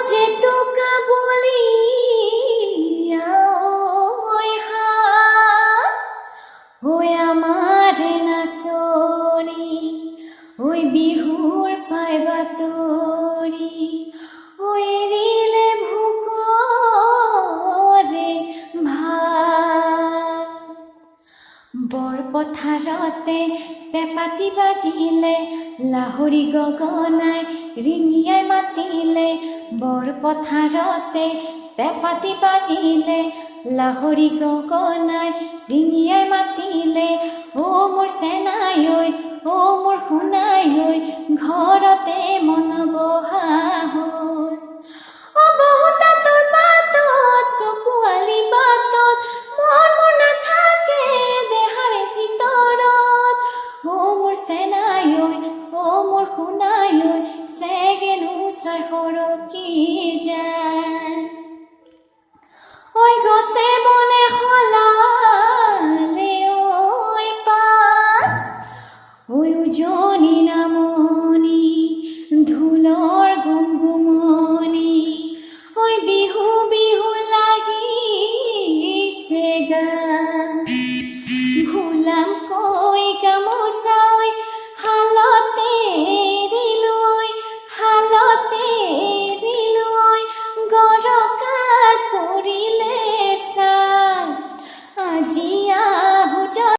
যে তোকা বলি ওই আমাৰে নাচনি ওই বিহুৰ পাইবা তৰি ওই ৰিলে ভোকৰে ভাত বৰপথাৰতে পেঁপাতি বাজিলে লাহৰি গগনাই ৰিঙিয়াই মাতিলে বৰপথাৰতে পেঁপাতি বাজিলে লাহৰি গগনাই ৰিঙিয়াই মাতিলে ও মোৰ চেনাই ঐ ও মোৰ সোণাই ঐ ঘৰতে মন বহা